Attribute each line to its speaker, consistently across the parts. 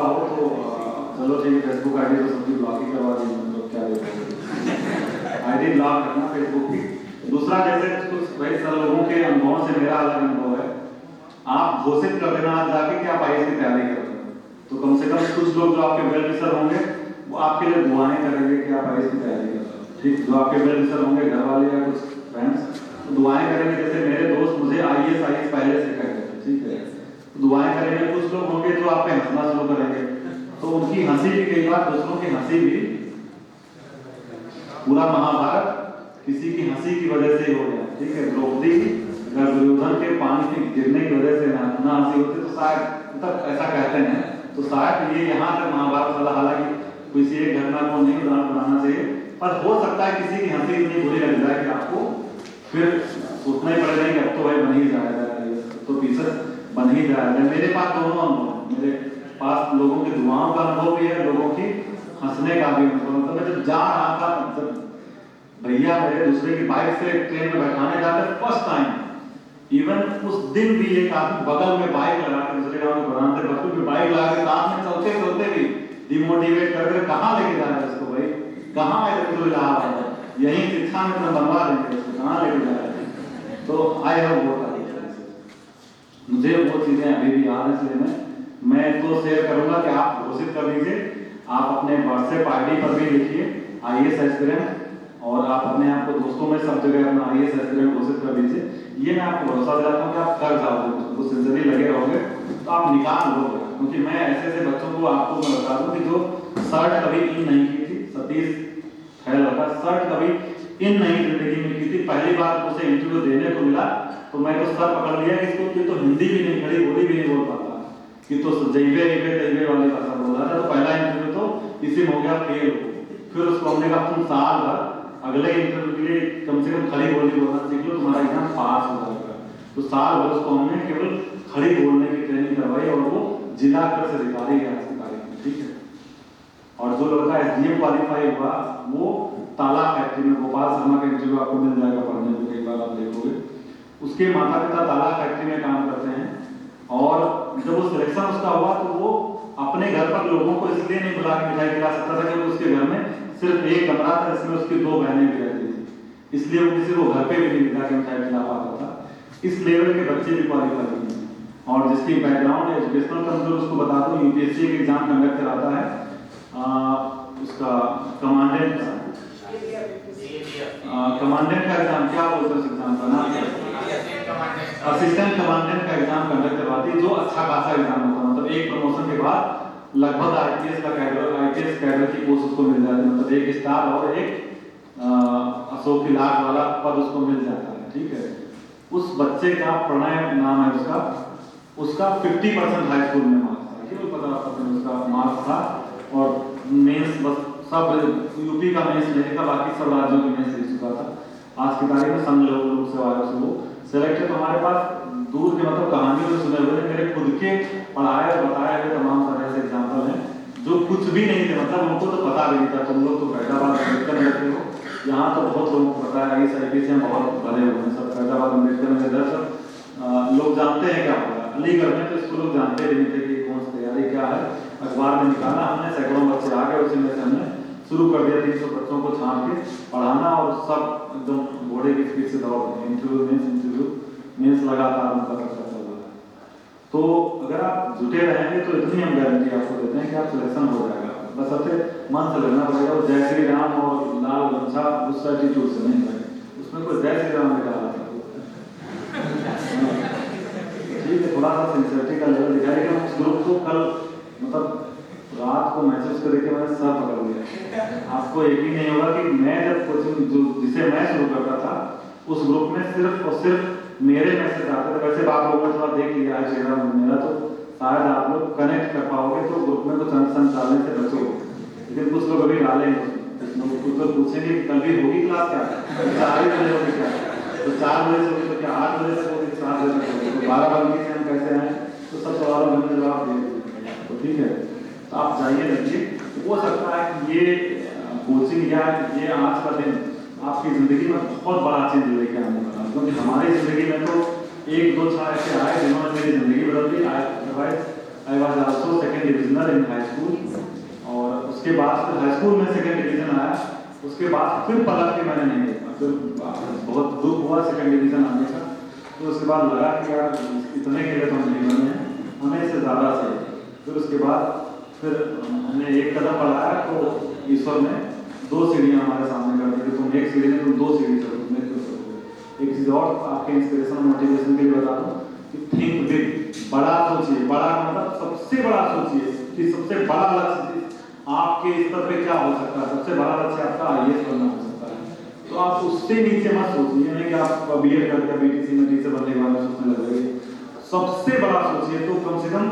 Speaker 1: हो तो चलो ठीक है, फेसबुक आईडी तो सबकी ब्लॉक ही करवा दी, तो क्या देखेंगे, आईडी ब्लॉक करना फेसबुक की। दूसरा, जैसे कुछ भाई सर लोगों के अनुभवों से मेरा अलग अनुभव है, आप घोषित कर देना आज जाके कि आप आईएएस की तैयारी कर रहे हैं, तो कम से कम कुछ लोग जो आपके वेल विशर होंगे वो आपके लिए दुआएं करेंगे कि आप आईएएस की तैयारी कर रहे हैं। ठीक, जो आपके वेल विशर होंगे, घर वाले या कुछ फ्रेंड्स, तो दुआएं करेंगे। जैसे मेरे दोस्त मुझे आईएएस पहले से कहते थे, ठीक है, तो दुआएं करेंगे। कुछ लोग होंगे जो आप पे हंसना शुरू करेंगे, तो उनकी हंसी भी कई बार दूसरों की हंसी भी, पूरा महाभारत किसी की हंसी की वजह से ही हो गया, ठीक है। द्रौपदी अगर दुर्योधन के पानी में गिरने की वजह से ना हंसी होती तो शायद, मतलब ऐसा कहते हैं, तो शायद ये यहाँ तक महाभारत वाला, हालांकि किसी एक घटना को नहीं उदाहरण बनाना चाहिए, पर हो सकता है किसी की हंसी इतनी बुरी लग जाए कि आपको फिर सोचना ही पड़ेगा कि अब तो भाई बन ही जाएगा, तो पीछे बन ही जाएगा। मेरे पास दोनों अनुभव है, मेरे पास लोगों की दुआओं का अनुभव भी है, लोगों की हंसने का भी अनुभव। मतलब मैं जब जा रहा था, जब भैया मेरे दूसरे की बाइक से ट्रेन में बैठाने जाते फर्स्ट टाइम, इवन उस दिन भी एक आदमी बगल में बाइक लगा के, दूसरे गांव में बनाते बच्चों की बाइक लगा के साथ में चलते चलते भी डिमोटिवेट करके कहाँ लेके जा रहे हैं उसको, भाई कहाँ है तो इलाहाबाद, यही शिक्षा में तो बनवा देंगे उसको, कहाँ लेके जा रहे हैं। तो आई हैव बहुत मुझे वो चीजें अभी भी याद है, इसलिए मैं तो शेयर करूंगा कि आप घोषित कर दीजिए, आप अपने व्हाट्सएप आईडी पर भी लिखिए आईएएस एस्पिरेंट, और आप अपने आप को दोस्तों में सब जगह अपना आईएएस एस्पिरेंट घोषित कर दीजिए। ये मैं आपको भरोसा दिलाता हूँ कि आप कर जाओगे, उसको सिंसियरली लगे रहोगे तो आप निकाल लोगे। क्योंकि मैं ऐसे ऐसे बच्चों को आपको मैं बता दूं कि जो शर्ट कभी इन नहीं की थी, सतीश खैर लड़का शर्ट कभी इन नहीं जिंदगी में की थी, पहली बार उसे इंटरव्यू देने को मिला तो मैं तो सर पकड़ लिया कि इसको तो हिंदी भी नहीं, खड़ी बोली भी नहीं बोल पाता, कि तो जैवे तैवे वाली भाषा बोल रहा था। तो पहला इंटरव्यू तो इसी में हो गया फेल। फिर उसको हमने कहा तुम साल भर अगले इंटरव्यू के लिए कम से कम खड़ी बोलनी बोलना सीख लो, तुम्हारा एग्जाम पास हो जाएगा। तो साल भर उसको हमने केवल खड़ी बोलने की ट्रेनिंग करवाई और वो जिला कृषि अधिकारी है अधिकारी, ठीक है। और जो लड़का एसडीएम क्वालिफाई हुआ वो ताला फैक्ट्री में, गोपाल शर्मा का इंटरव्यू आपको मिल जाएगा पढ़ने को, एक बार आप देखोगे, उसके माता पिता ताला फैक्ट्री में काम करते हैं। और जब वो सिलेक्शन उसका हुआ तो वो अपने घर पर लोगों को इसलिए नहीं बुला के मिठाई खिला सकता था कि उसके घर में सिर्फ एक कमरा था, इसमें उसकी 2 बहनें भी रहती थी, इसलिए वो किसी को घर पे भी नहीं जाके मिठाई खिला पाता था। इस लेवल के बच्चे भी क्वालिफाई नहीं है। और जिसकी बैकग्राउंड एजुकेशनल कमजोर, उसको बता दो यूपीएससी के एग्जाम कंडक्ट कराता है, उसका कमांडेंट का एग्जाम, क्या बोलते हैं एग्जाम का नाम, असिस्टेंट कमांडेंट का एग्जाम कंडक्ट करवाती है, जो अच्छा खासा एग्जाम होता है। मतलब एक प्रमोशन के बाद लगभग आईपीएस का कैडर, आईपीएस कैडर की पोस्ट उसको मिल जाती है, मतलब एक स्टार और एक अशोक की लाख वाला पद उसको मिल जाता है, ठीक है। उस बच्चे का प्रणय नाम है उसका 50% हाई स्कूल में मार्क्स था, केवल 50% उसका मार्क्स था। और मेंस बस सब यूपी का मेंस नहीं था, बाकी सब राज्यों के मेंस दे चुका था। आज की तारीख में संघ लोग से आया वो सेलेक्टेड। तो हमारे पास दूर के मतलब कहानियों में सुने हुए, मेरे खुद के पढ़ाए और बताए हुए तमाम सारे ऐसे एग्जाम्पल हैं जो कुछ भी नहीं थे, मतलब उनको तो पता भी नहीं था। तुम लोग तो फैजाबाद अम्बेडकर रहते हो, यहाँ तो बहुत लोगों को पता है, इस तरीके से हम बहुत भरे हुए हैं सब। फैजाबाद अम्बेडकर में दरअसल लोग जानते हैं क्या होगा, अलीगढ़ में तो इसको लोग जानते भी नहीं थे कि कौन सी तैयारी क्या है। अखबार में निकाला हमने, सैकड़ों बच्चे आ गए, उसी में से हमने शुरू कर दिया 300 बच्चों को छान के पढ़ाना, और सब एकदम घोड़े की स्पीड से दौड़ रहे हैं। इंटरव्यू मीन्स लगातार उनका चर्चा चल रहा है। तो अगर आप जुटे रहेंगे तो इतनी हम गारंटी आपको देते हैं कि आप सिलेक्शन हो जाएगा। बस अपने मन से लगना पड़ेगा। और जय श्री राम और लाल गमछा उस एटीट्यूड से नहीं लगे, उसमें कोई जय श्री राम निकाला था ठीक है, थोड़ा सा सिंसियरिटी का लेवल दिखाएगा। उस ग्रुप को कल मतलब रात को मैसेज करके मैंने सब पकड़ लिया। आपको यकीन नहीं होगा कि मैं जब कोचिंग जिसे मैं शुरू करता था उस ग्रुप में सिर्फ और सिर्फ मेरे मैसेज आते थे। वैसे आप लोगों ने थोड़ा देख लिया है चेहरा मेरा, तो शायद आप लोग कनेक्ट कर पाओगे तो ग्रुप में कुछ अनसन डालने से बचोगे। लेकिन कुछ लोग अभी डालेंगे, कुछ लोग पूछेंगे कल भी होगी क्लास क्या, 4 बजे होगी क्या, तो 4 बजे से होगी तो क्या 8 बजे तक होगी, 7 बजे तक होगी, तो 12 बजे से हम कैसे आए, तो सब सवालों में जवाब दे देंगे। तो ठीक है, तो आप जाइए लगिए। हो सकता है कि ये कोचिंग या ये आज का दिन आपकी जिंदगी में बहुत बड़ा चेंज लेके आने वाला है। क्योंकि हमारी जिंदगी में तो 1-2 छात्र ऐसे आए जिन्होंने मेरी जिंदगी बदल दी। Otherwise I was also second divisioner in high school. और उसके बाद फिर हाई स्कूल में सेकेंड डिवीजन आया, उसके बाद फिर पलट के मैंने नहीं देखा, फिर बहुत दुख हुआ सेकेंड डिवीजन आने का। तो उसके बाद लगा कि यार इतने के लिए तो हम नहीं बने हैं, हमें इससे ज़्यादा चाहिए। फिर उसके बाद फिर हमने एक कदम बढ़ाया तो ईश्वर ने 2 सीढ़ियाँ हमारे सामने कर दी कि तुम एक सीढ़ी में तुम 2 सीढ़ी चढ़ो, तुम्हें क्यों चढ़ोगे। एक चीज़ और आपके इंस्पिरेशन मोटिवेशन के लिए बता दूँ कि थिंक बिग, बड़ा सोचिए। बड़ा मतलब सबसे बड़ा सोचिए कि सबसे बड़ा लक्ष्य आपके स्तर पे क्या हो सकता है। सबसे बड़ा लक्ष्य आपका IAS बनना हो सकता है, तो आप उससे नीचे मत सोचिए, नहीं कि आप BEd करके BTC में टीचर बनने के बारे में सोचने लग जाइए। सबसे बड़ा सोचिए तो कम से कम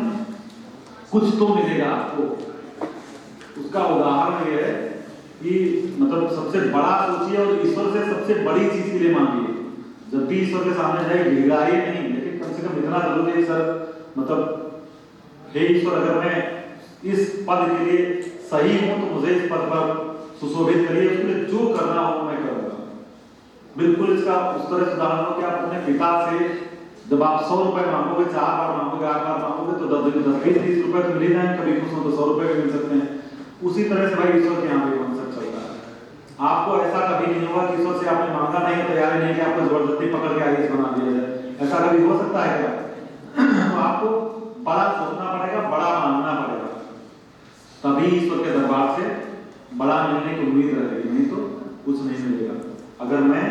Speaker 1: कुछ तो मिलेगा आपको। उसका उदाहरण ये है कि मतलब सबसे बड़ा सोचिए और ईश्वर से सबसे बड़ी चीज के लिए मांगिए। जब भी ईश्वर के सामने जाए घिराइए नहीं, लेकिन कम से कम इतना जरूर है सर, मतलब हे ईश्वर, अगर मैं इस पद के लिए सही हूं तो मुझे इस पद पर सुशोभित करिए, उसके लिए जो करना हो मैं करूंगा। बिल्कुल इसका उस तरह से उदाहरण हो कि आप अपने पिता से जब आप 100 रुपए मांगोगे, 4 बार मांगोगे, 8 बार मांगोगे तो 10-20-30 रुपए तो मिल ही जाएंगे, कभी कुछ हो तो 100 रुपए भी मिल सकते हैं। उसी तरह से भाई ईश्वर के यहाँ भी कॉन्सेप्ट चलता है। आपको ऐसा कभी नहीं होगा कि ईश्वर से आपने मांगा नहीं, तैयारी नहीं कि आपको जबरदस्ती पकड़ के IAS बना दिया जाए, ऐसा कभी हो सकता है क्या? तो आपको बड़ा सोचना पड़ेगा, बड़ा मांगना पड़ेगा, तभी ईश्वर के दरबार से बड़ा मिलने की उम्मीद रहेगी, नहीं तो कुछ नहीं मिलेगा। अगर मैं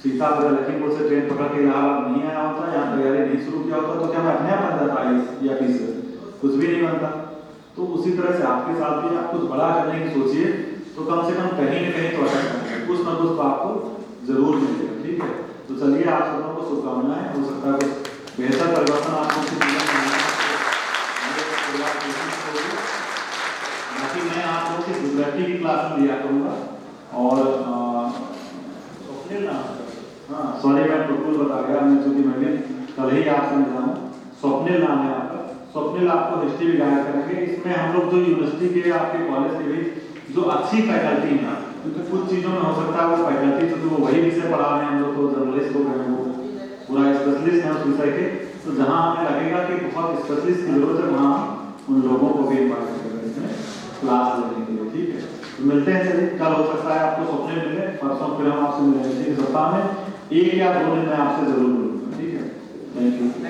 Speaker 1: सीतापुर लखीमपुर से ट्रेन पकड़ के इलाहाबाद नहीं आया होता, यहाँ तैयारी नहीं शुरू किया होता, तो क्या मैं अपने आप बन जाता IAS या PCS? कुछ भी नहीं बनता। तो उसी तरह से आपके साथ भी आप कुछ बड़ा करने की सोचिए, तो कम से कम कहीं न कहीं तो अटक कुछ ना कुछ तो आपको जरूर मिलेगा, ठीक है। तो चलिए आप सबों को शुभकामनाएं, हो सकता है कुछ बेहतर परिवर्तन आपको जीवन में। बाकी मैं आप लोगों की गुजराती की क्लास में लिया करूँगा, और स्वप्निल नाम, हाँ सॉरी मैं बिल्कुल बता गया, मैं चूँकि मैं भी कल ही आपसे मिला हूँ। स्वप्निल नाम है आपका, स्वप्निल आपको हिस्ट्री भी गाइड करेंगे। इसमें हम लोग जो यूनिवर्सिटी के आपके कॉलेज के भी जो अच्छी फैकल्टी है, क्योंकि कुछ चीज़ों में हो सकता है वो फैकल्टी तो वो वही विषय पढ़ा रहे हैं, हम लोग तो जर्नलिस्ट हो गए, वो पूरा स्पेशलिस्ट है उस विषय के, तो जहाँ हमें लगेगा कि बहुत स्पेशलिस्ट की जरूरत है, वहाँ उन लोगों को भी इन्वाइट करेंगे इसमें क्लास लेने के लिए, ठीक है। तो मिलते हैं, चलिए कल हो सकता है आपको स्वप्निल मिले, परसों फिर हम आपसे मिलेंगे, सप्ताह में 1 या 2 दिन मैं आपसे जरूर मिलूंगा, ठीक है। Thank you.